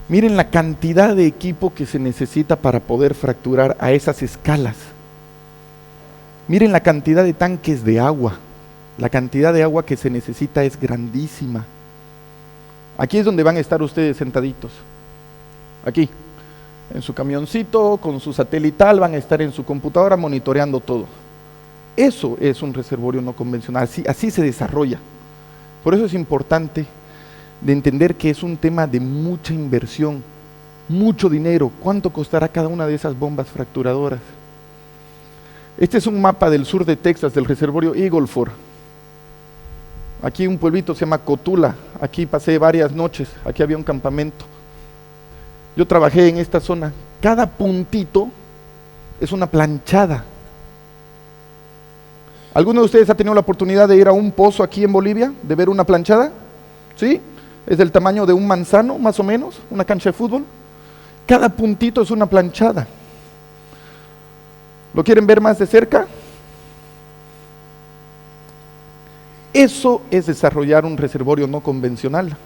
Speaker 2: Miren la cantidad de equipo que se necesita para poder fracturar a esas escalas. Miren la cantidad de tanques de agua. La cantidad de agua que se necesita es grandísima. Aquí es donde van a estar ustedes sentaditos. Aquí, en su camioncito, con su satelital, van a estar en su computadora monitoreando todo. Eso es un reservorio no convencional, así se desarrolla. Por eso es importante de entender que es un tema de mucha inversión, mucho dinero. ¿Cuánto costará cada una de esas bombas fracturadoras? Este es un mapa del sur de Texas, del reservorio Eagle Ford. Aquí un pueblito se llama Cotula, aquí pasé varias noches, aquí había un campamento. Yo trabajé en esta zona, cada puntito es una planchada. ¿Alguno de ustedes ha tenido la oportunidad de ir a un pozo aquí en Bolivia, de ver una planchada? ¿Sí? Es del tamaño de un manzano, más o menos, una cancha de fútbol. Cada puntito es una planchada. ¿Lo quieren ver más de cerca? Eso es desarrollar un reservorio no convencional.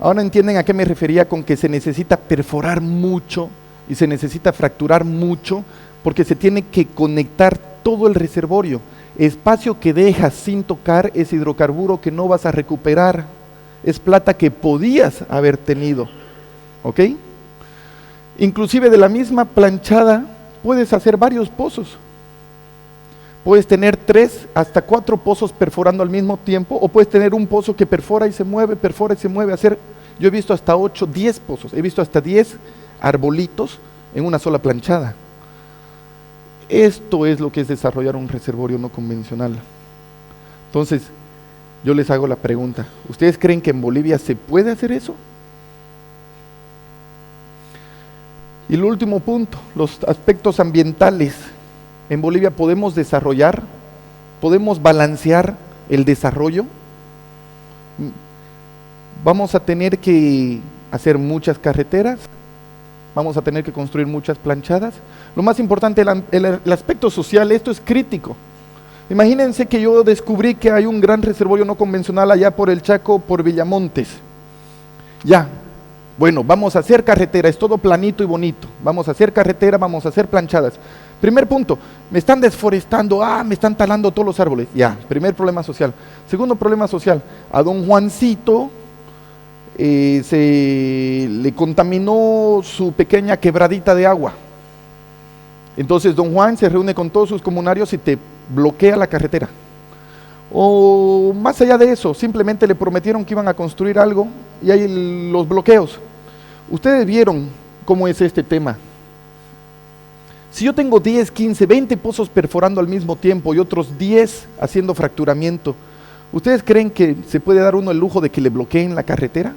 Speaker 2: Ahora entienden a qué me refería con que se necesita perforar mucho y se necesita fracturar mucho, porque se tiene que conectar todo el reservorio. Espacio que dejas sin tocar es hidrocarburo que no vas a recuperar, es plata que podías haber tenido, ¿ok? Inclusive de la misma planchada puedes hacer varios pozos. Puedes tener 3 hasta 4 pozos perforando al mismo tiempo, o puedes tener un pozo que perfora y se mueve, yo he visto hasta 8, 10 pozos, he visto hasta 10 arbolitos en una sola planchada. Esto es lo que es desarrollar un reservorio no convencional. Entonces, yo les hago la pregunta, ¿ustedes creen que en Bolivia se puede hacer eso? Y el último punto, los aspectos ambientales. En Bolivia podemos desarrollar, podemos balancear el desarrollo. Vamos a tener que hacer muchas carreteras, vamos a tener que construir muchas planchadas. Lo más importante, el aspecto social, esto es crítico. Imagínense que yo descubrí que hay un gran reservorio no convencional allá por el Chaco, por Villamontes. Ya, bueno, vamos a hacer carretera, es todo planito y bonito. Vamos a hacer carretera, vamos a hacer planchadas. Primer punto, me están desforestando, me están talando todos los árboles. Ya, primer problema social. Segundo problema social, a don Juancito se le contaminó su pequeña quebradita de agua. Entonces don Juan se reúne con todos sus comunarios y te bloquea la carretera. O más allá de eso, simplemente le prometieron que iban a construir algo y hay los bloqueos. Ustedes vieron cómo es este tema. Si yo tengo 10, 15, 20 pozos perforando al mismo tiempo y otros 10 haciendo fracturamiento, ¿ustedes creen que se puede dar uno el lujo de que le bloqueen la carretera?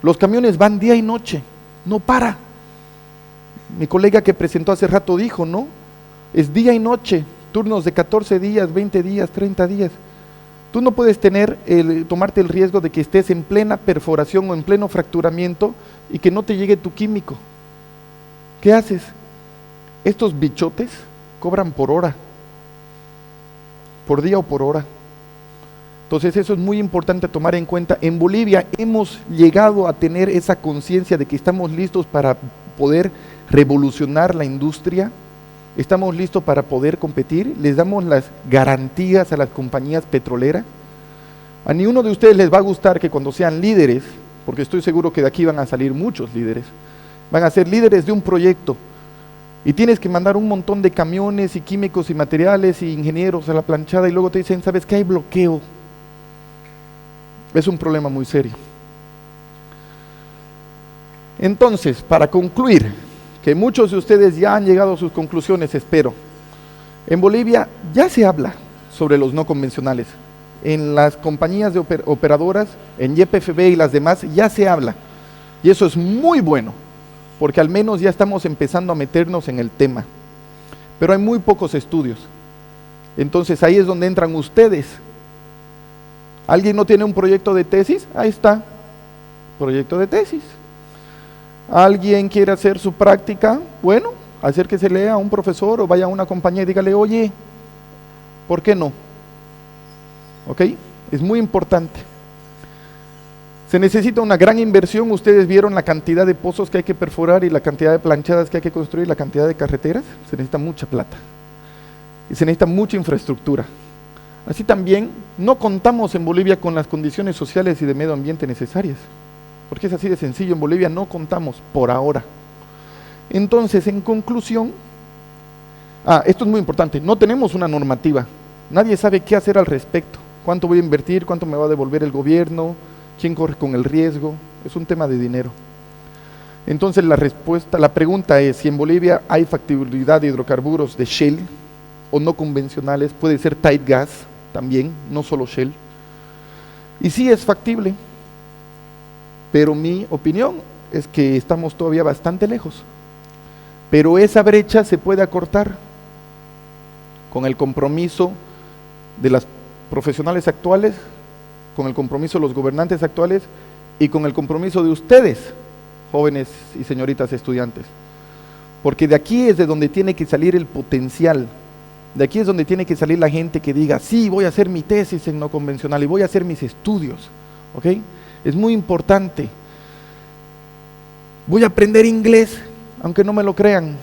Speaker 2: Los camiones van día y noche, no para. Mi colega que presentó hace rato dijo, ¿no? Es día y noche, turnos de 14 días, 20 días, 30 días. Tú no puedes tomarte el riesgo de que estés en plena perforación o en pleno fracturamiento y que no te llegue tu químico. ¿Qué haces? Estos bichotes cobran por hora, por día o por hora. Entonces eso es muy importante tomar en cuenta. En Bolivia hemos llegado a tener esa conciencia de que estamos listos para poder revolucionar la industria, estamos listos para poder competir, les damos las garantías a las compañías petroleras. A ni uno de ustedes les va a gustar que cuando sean líderes, porque estoy seguro que de aquí van a salir muchos líderes, van a ser líderes de un proyecto y tienes que mandar un montón de camiones y químicos y materiales y ingenieros a la planchada y luego te dicen, ¿sabes qué? Hay bloqueo. Es un problema muy serio. Entonces, para concluir, que muchos de ustedes ya han llegado a sus conclusiones, espero. En Bolivia ya se habla sobre los no convencionales. En las compañías de operadoras, en YPFB y las demás, ya se habla. Y eso es muy bueno, porque al menos ya estamos empezando a meternos en el tema. Pero hay muy pocos estudios. Entonces ahí es donde entran ustedes. ¿Alguien no tiene un proyecto de tesis? Ahí está, proyecto de tesis. ¿Alguien quiere hacer su práctica? Bueno, acérquese a un profesor o vaya a una compañía y dígale, oye, ¿por qué no? ¿Ok? Es muy importante. Se necesita una gran inversión. Ustedes vieron la cantidad de pozos que hay que perforar y la cantidad de planchadas que hay que construir, la cantidad de carreteras. Se necesita mucha plata y se necesita mucha infraestructura. Así también no contamos en Bolivia con las condiciones sociales y de medio ambiente necesarias, porque es así de sencillo. En Bolivia no contamos por ahora. Entonces, en conclusión, esto es muy importante, no tenemos una normativa, nadie sabe qué hacer al respecto, cuánto voy a invertir, cuánto me va a devolver el gobierno, quién corre con el riesgo, es un tema de dinero. Entonces la pregunta es, si en Bolivia hay factibilidad de hidrocarburos de shale o no convencionales, puede ser tight gas también, no solo shale, y sí es factible, pero mi opinión es que estamos todavía bastante lejos. Pero esa brecha se puede acortar con el compromiso de las profesionales actuales, con el compromiso de los gobernantes actuales y con el compromiso de ustedes, jóvenes y señoritas estudiantes. Porque de aquí es de donde tiene que salir el potencial, de aquí es donde tiene que salir la gente que diga, sí, voy a hacer mi tesis en no convencional y voy a hacer mis estudios, ¿ok? Es muy importante. Voy a aprender inglés, aunque no me lo crean.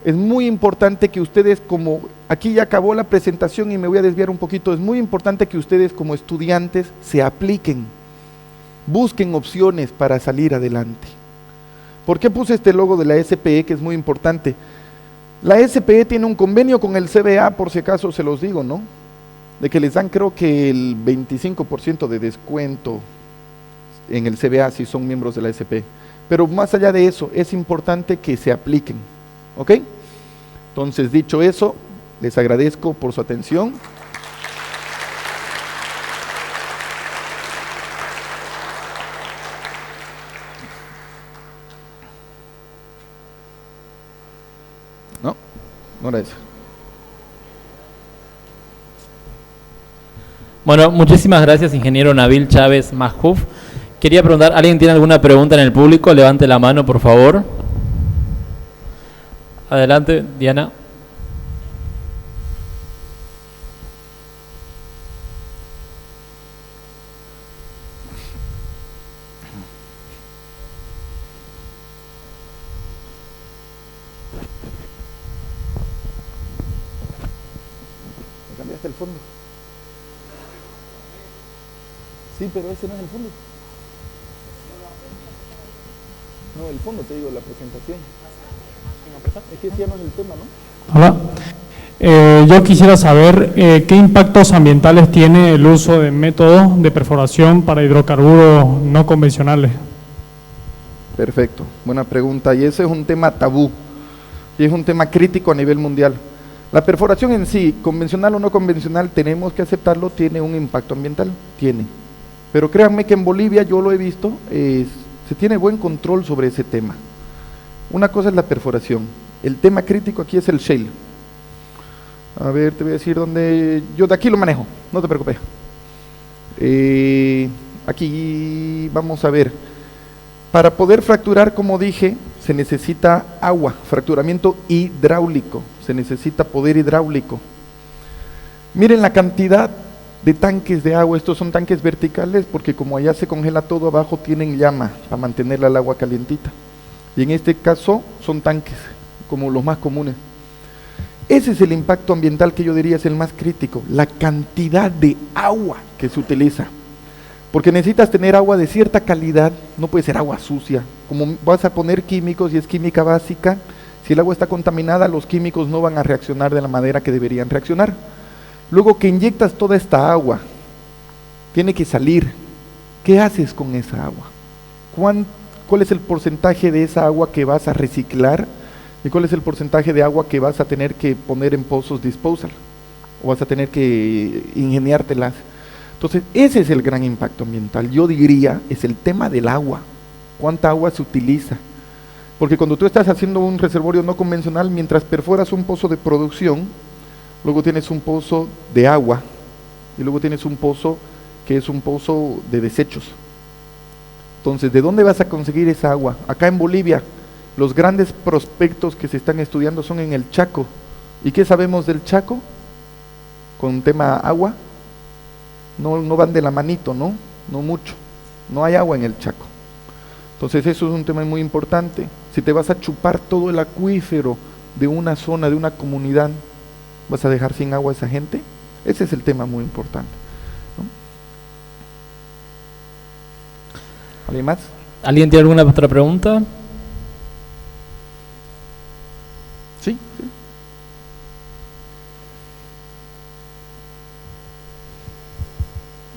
Speaker 2: Es muy importante que ustedes, como aquí ya acabó la presentación y me voy a desviar un poquito, es muy importante que ustedes como estudiantes se apliquen, busquen opciones para salir adelante. ¿Por qué puse este logo de la SPE, que es muy importante? La SPE tiene un convenio con el CBA, por si acaso se los digo, ¿no? De que les dan creo que el 25% de descuento en el CBA si son miembros de la SPE. Pero más allá de eso, es importante que se apliquen, ¿ok? Entonces, dicho eso, les agradezco por su atención. No era eso.
Speaker 1: Bueno, muchísimas gracias, ingeniero Nabil Chávez Mahfouz. Quería preguntar, ¿alguien tiene alguna pregunta en el público? Levante la mano, por favor. Adelante, Diana.
Speaker 2: ¿Me cambiaste el fondo? Sí, pero ese no es el fondo. No, el fondo, te digo, la presentación. Es que ese ya no es el tema, ¿no?
Speaker 3: Hola. Yo quisiera saber qué impactos ambientales tiene el uso de métodos de perforación para hidrocarburos no convencionales.
Speaker 2: Perfecto, buena pregunta. Y ese es un tema tabú y es un tema crítico a nivel mundial. La perforación en sí, convencional o no convencional, tenemos que aceptarlo, tiene un impacto ambiental, tiene. Pero créanme que en Bolivia, yo lo he visto, se tiene buen control sobre ese tema. Una cosa es la perforación, el tema crítico aquí es el shale. A ver, te voy a decir dónde, yo de aquí lo manejo, no te preocupes. Aquí vamos a ver, para poder fracturar, como dije, se necesita agua, fracturamiento hidráulico, se necesita poder hidráulico. Miren la cantidad de tanques de agua, estos son tanques verticales porque como allá se congela todo abajo tienen llama para mantener el agua calientita. Y en este caso son tanques, como los más comunes. Ese es el impacto ambiental que yo diría es el más crítico, la cantidad de agua que se utiliza. Porque necesitas tener agua de cierta calidad, no puede ser agua sucia. Como vas a poner químicos y es química básica, si el agua está contaminada, los químicos no van a reaccionar de la manera que deberían reaccionar. Luego que inyectas toda esta agua, tiene que salir. ¿Qué haces con esa agua? ¿Cuál es el porcentaje de esa agua que vas a reciclar? ¿Y cuál es el porcentaje de agua que vas a tener que poner en pozos disposal? ¿O vas a tener que ingeniártelas? Entonces, ese es el gran impacto ambiental. Yo diría, es el tema del agua. ¿Cuánta agua se utiliza? Porque cuando tú estás haciendo un reservorio no convencional, mientras perforas un pozo de producción, luego tienes un pozo de agua y luego tienes un pozo que es un pozo de desechos. Entonces, ¿de dónde vas a conseguir esa agua? Acá en Bolivia, los grandes prospectos que se están estudiando son en el Chaco. ¿Y qué sabemos del Chaco? Con tema agua, no van de la manito, ¿no? No mucho. No hay agua en el Chaco. Entonces, eso es un tema muy importante. Si te vas a chupar todo el acuífero de una zona, de una comunidad, ¿vas a dejar sin agua a esa gente? Ese es el tema muy importante, ¿no? ¿Alguien más?
Speaker 1: ¿Alguien tiene alguna otra pregunta?
Speaker 2: Sí.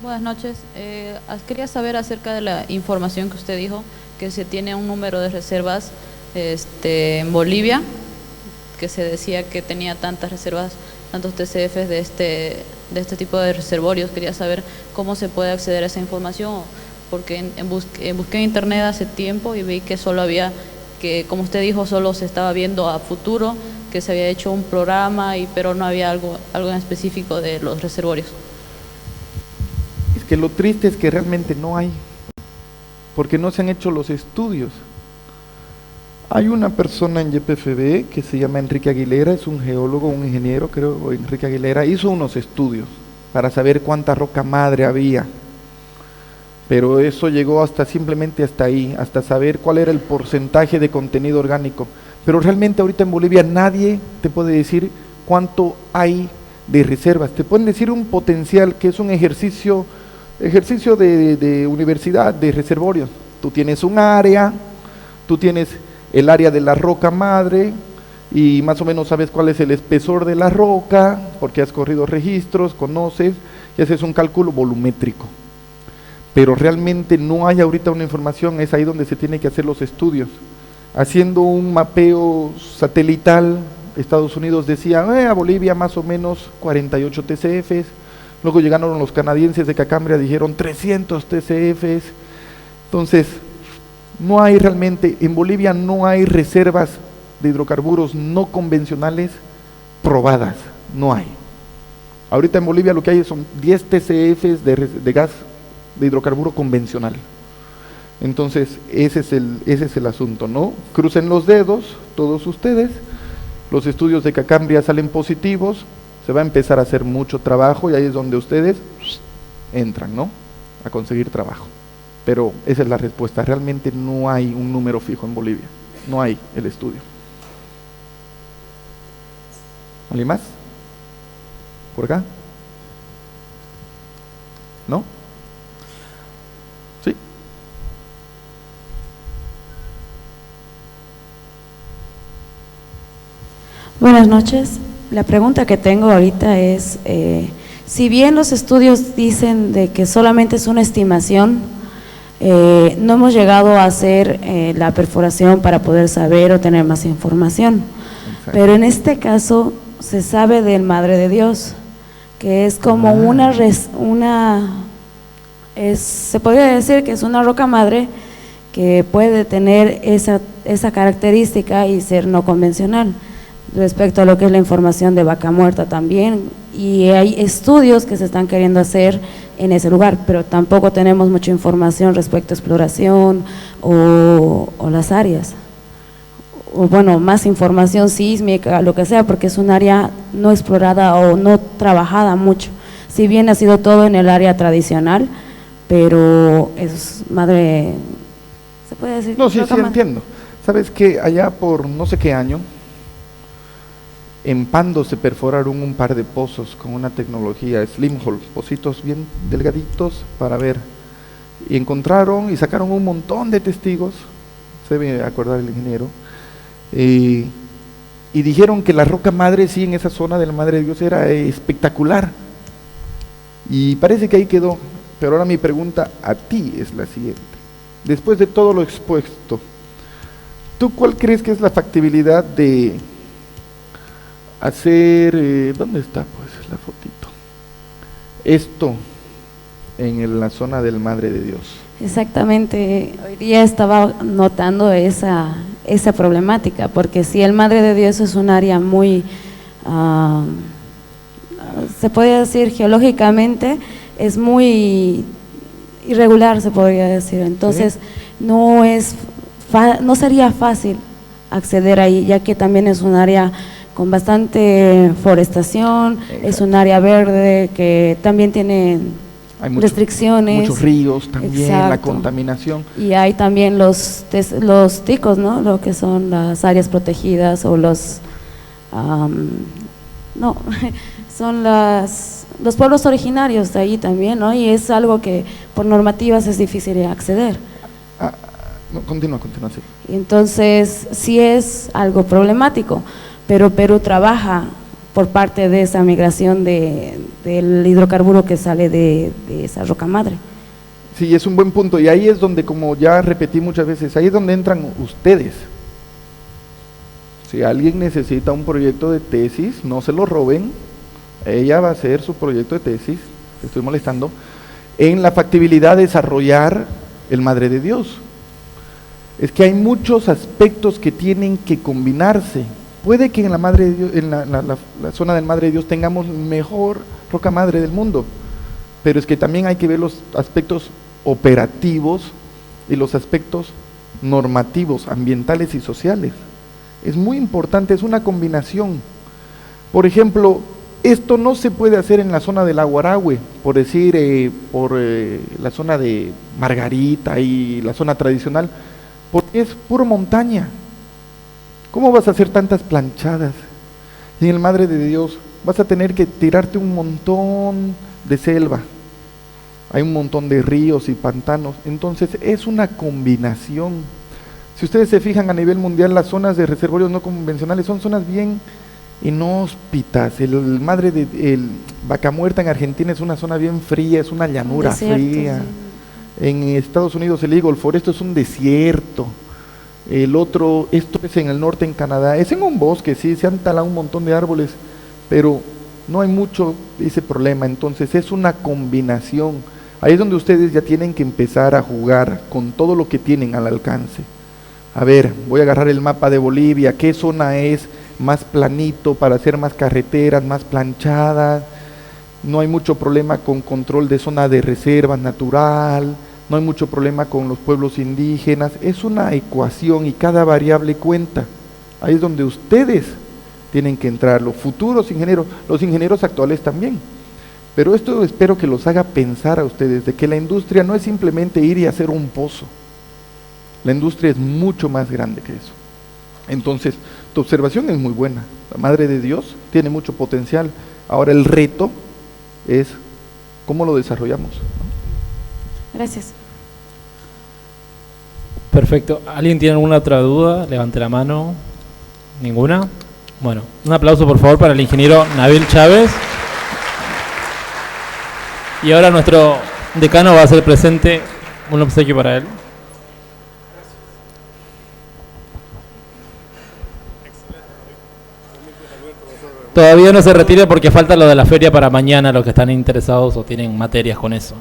Speaker 4: Buenas noches. Quería saber acerca de la información que usted dijo, que se tiene un número de reservas en Bolivia, que se decía que tenía tantas reservas, tantos TCFs de este tipo de reservorios. Quería saber cómo se puede acceder a esa información, porque busqué en internet hace tiempo y vi que solo había, que como usted dijo, solo se estaba viendo a futuro, que se había hecho un programa, pero no había algo en específico de los reservorios.
Speaker 2: Es que lo triste es que realmente no hay, porque no se han hecho los estudios. Hay una persona en YPFB que se llama Enrique Aguilera, es un geólogo, un ingeniero, creo, Enrique Aguilera, hizo unos estudios para saber cuánta roca madre había. pero eso llegó hasta simplemente hasta ahí, hasta saber cuál era el porcentaje de contenido orgánico. Pero realmente ahorita en Bolivia nadie te puede decir cuánto hay de reservas. Te pueden decir un potencial, que es un ejercicio de universidad, de reservorios. Tú tienes un área, tú tienes el área de la roca madre, y más o menos sabes cuál es el espesor de la roca, porque has corrido registros, conoces, y haces un cálculo volumétrico. Pero realmente no hay ahorita una información, es ahí donde se tienen que hacer los estudios. Haciendo un mapeo satelital, Estados Unidos decía, a Bolivia más o menos 48 TCFs, luego llegaron los canadienses de Cacambria, dijeron 300 TCFs, entonces no hay realmente, en Bolivia no hay reservas de hidrocarburos no convencionales probadas, no hay. Ahorita en Bolivia lo que hay son 10 TCFs de gas de hidrocarburo convencional. Entonces ese es el asunto, ¿no? Crucen los dedos todos ustedes, los estudios de Cacambria salen positivos, se va a empezar a hacer mucho trabajo y ahí es donde ustedes entran, ¿no? A conseguir trabajo. Pero esa es la respuesta, realmente no hay un número fijo en Bolivia, no hay el estudio. ¿Alguien más? ¿Por acá? ¿No? ¿Sí?
Speaker 5: Buenas noches. La pregunta que tengo ahorita es, si bien los estudios dicen de que solamente es una estimación, no hemos llegado a hacer la perforación para poder saber o tener más información. Exacto. Pero en este caso se sabe del Madre de Dios, que es como se podría decir que es una roca madre que puede tener esa característica y ser no convencional. Respecto a lo que es la información de Vaca Muerta también, y hay estudios que se están queriendo hacer en ese lugar, pero tampoco tenemos mucha información respecto a exploración o las áreas, o bueno, más información sísmica, lo que sea, porque es un área no explorada o no trabajada mucho, si bien ha sido todo en el área tradicional, pero es madre, ¿se puede decir?
Speaker 2: No, sí, entiendo. ¿Sabes que allá por no sé qué año, en Pando se perforaron un par de pozos con una tecnología slim hole, pocitos bien delgaditos para ver, y encontraron y sacaron un montón de testigos, se debe acordar el ingeniero, y dijeron que la roca madre, sí, en esa zona de la Madre de Dios era espectacular, y parece que ahí quedó. Pero ahora mi pregunta a ti es la siguiente: después de todo lo expuesto, ¿tú cuál crees que es la factibilidad de hacer, ¿dónde está pues la fotito? Esto en la zona del Madre de Dios.
Speaker 5: Exactamente, hoy día estaba notando esa problemática, porque si el Madre de Dios es un área muy, se podría decir geológicamente, es muy irregular, se podría decir, entonces ¿sí? No sería fácil acceder ahí, ya que también es un área con bastante forestación. Exacto. Es un área verde que también tiene restricciones. Muchos
Speaker 2: ríos también. Exacto. La contaminación.
Speaker 5: Y hay también los ticos, ¿no? Lo que son las áreas protegidas o son los pueblos originarios de ahí también, ¿no? Y es algo que por normativas es difícil de acceder.
Speaker 2: No, continúa, sí.
Speaker 5: Entonces, sí es algo problemático, pero Perú trabaja por parte de esa migración del hidrocarburo que sale de esa roca madre.
Speaker 2: Sí, es un buen punto, y ahí es donde, como ya repetí muchas veces, ahí es donde entran ustedes. Si alguien necesita un proyecto de tesis, no se lo roben, ella va a hacer su proyecto de tesis, estoy molestando, en la factibilidad de desarrollar el Madre de Dios. Es que hay muchos aspectos que tienen que combinarse. Puede que en la Madre de Dios, en la zona del Madre de Dios tengamos mejor roca madre del mundo, pero es que también hay que ver los aspectos operativos y los aspectos normativos, ambientales y sociales. Es muy importante, es una combinación. Por ejemplo, Esto no se puede hacer en la zona del Aguarahue, por decir, por la zona de Margarita y la zona tradicional, porque es puro montaña. ¿Cómo vas a hacer tantas planchadas? Y en el Madre de Dios vas a tener que tirarte un montón de selva. Hay un montón de ríos y pantanos. Entonces es una combinación. Si ustedes se fijan a nivel mundial, las zonas de reservorios no convencionales son zonas bien inhóspitas. El Vaca Muerta en Argentina es una zona bien fría, es una llanura fría. Sí. En Estados Unidos el Eagle Forest es un desierto. Esto es en el norte, en Canadá, es en un bosque, sí, se han talado un montón de árboles, pero no hay mucho ese problema. Entonces es una combinación. Ahí es donde ustedes ya tienen que empezar a jugar con todo lo que tienen al alcance. A ver, voy a agarrar el mapa de Bolivia, ¿qué zona es más planito para hacer más carreteras, más planchadas? No hay mucho problema con control de zona de reserva natural, no hay mucho problema con los pueblos indígenas. Es una ecuación y cada variable cuenta. Ahí es donde ustedes tienen que entrar, los futuros ingenieros, los ingenieros actuales también. Pero esto espero que los haga pensar a ustedes de que la industria no es simplemente ir y hacer un pozo. La industria es mucho más grande que eso. Entonces, tu observación es muy buena. La Madre de Dios tiene mucho potencial. Ahora el reto es cómo lo desarrollamos.
Speaker 5: Gracias.
Speaker 1: Perfecto. ¿Alguien tiene alguna otra duda? Levante la mano. ¿Ninguna? Bueno, un aplauso por favor para el ingeniero Nabil Chávez. Y ahora nuestro decano va a hacer presente un obsequio para él. Todavía no se retire porque falta lo de la feria para mañana, los que están interesados o tienen materias con eso.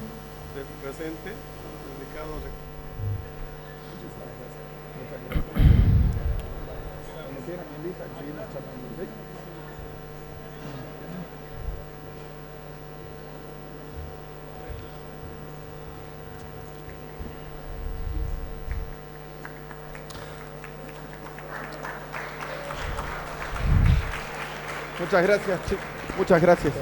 Speaker 2: Muchas gracias, chicos. Muchas gracias.